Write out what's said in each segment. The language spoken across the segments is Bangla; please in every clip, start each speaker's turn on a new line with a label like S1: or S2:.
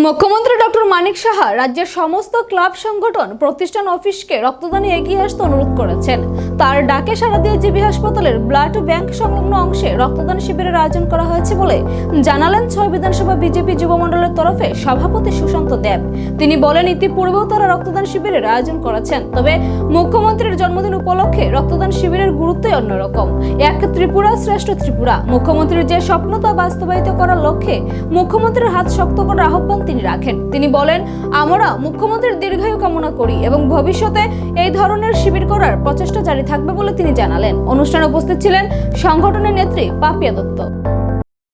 S1: মুখ্যমন্ত্রী ডক্টর মানিক সাহা রাজ্যের সমস্ত ক্লাব সংগঠন প্রতিষ্ঠান অফিসকে রক্তদানে এগিয়ে আসতে অনুরোধ করেছেন। তার ডাকে সাড়া দিয়ে জিবি হাসপাতালের ব্লাড ব্যাংক সংলগ্ন অংশে রক্তদান শিবিরের আয়োজন করা হয়েছে বলে জানালেন ৬ বিধানসভা বিজেপি যুব মণ্ডলের তরফে সভাপতি সুশান্ত দেব। তিনি বলেন, ইতিপূর্বেও তারা রক্তদান শিবিরের আয়োজন করেছেন, তবে মুখ্যমন্ত্রীর জন্মদিন উপলক্ষে রক্তদান শিবিরের গুরুত্বই অন্যরকম। এক ত্রিপুরা শ্রেষ্ঠ ত্রিপুরা, মুখ্যমন্ত্রীর যে স্বপ্ন তা বাস্তবায়িত করার লক্ষ্যে মুখ্যমন্ত্রীর হাত শক্ত করার আহ্বান তিনি রাখেন। তিনি বলেন, আমরা মুখ্যমন্ত্রীর দীর্ঘায়ু কামনা করি এবং ভবিষ্যতে এই ধরনের শিবির করার প্রচেষ্টা জারি থাকবে বলে তিনি জানালেন। অনুষ্ঠানে উপস্থিত ছিলেন সংগঠনের নেত্রী পাপিয়া দত্ত।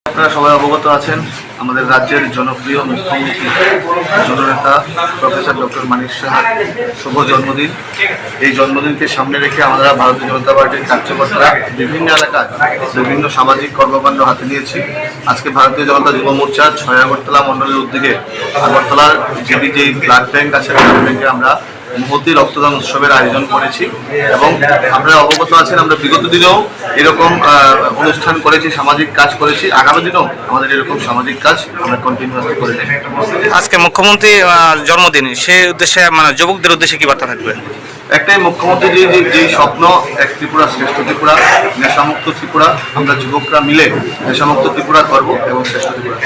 S2: আপনারা সবাই অবগত আছেন, আমাদের রাজ্যের জনপ্রিয় মুখ্যমন্ত্রী জননেতা প্রফেসর ডক্টর মানিক সাহার শুভ জন্মদিন। এই জন্মদিনকে সামনে রেখে আমরা ভারতীয় জনতা পার্টির কার্যকর্তারা বিভিন্ন এলাকায় বিভিন্ন সামাজিক কর্মকাণ্ড হাতে নিয়েছি। আজকে ভারতীয় জনতা যুব মোর্চার ৬ আগরতলা মণ্ডলের উদ্যোগে আগরতলার জিবি যে ব্লাড ব্যাংক আছে, ব্লাড ব্যাংকে আমরা মহতি রক্তদান উৎসবের আয়োজন করেছি এবং আপনারা অবগত আছেন, আমরা বিগত দিনেও এরকম অনুষ্ঠান করেছি, সামাজিক কাজ করেছি। আগামী দিনেও আমাদের এরকম সামাজিক কাজ আমরা কন্টিনিউয়াসলি করে যাই।
S3: আজকে মুখ্যমন্ত্রী জন্মদিন, সেই উদ্দেশ্যে যুবকদের উদ্দেশ্যে কি বার্তা থাকবে?
S2: একটাই, মুখ্যমন্ত্রীর যে স্বপ্ন, এক ত্রিপুরা শ্রেষ্ঠ ত্রিপুরা, নেশামুক্ত ত্রিপুরা, আমরা যুবকরা মিলে নেশামুক্ত ত্রিপুরা করব এবং শ্রেষ্ঠ ত্রিপুরা।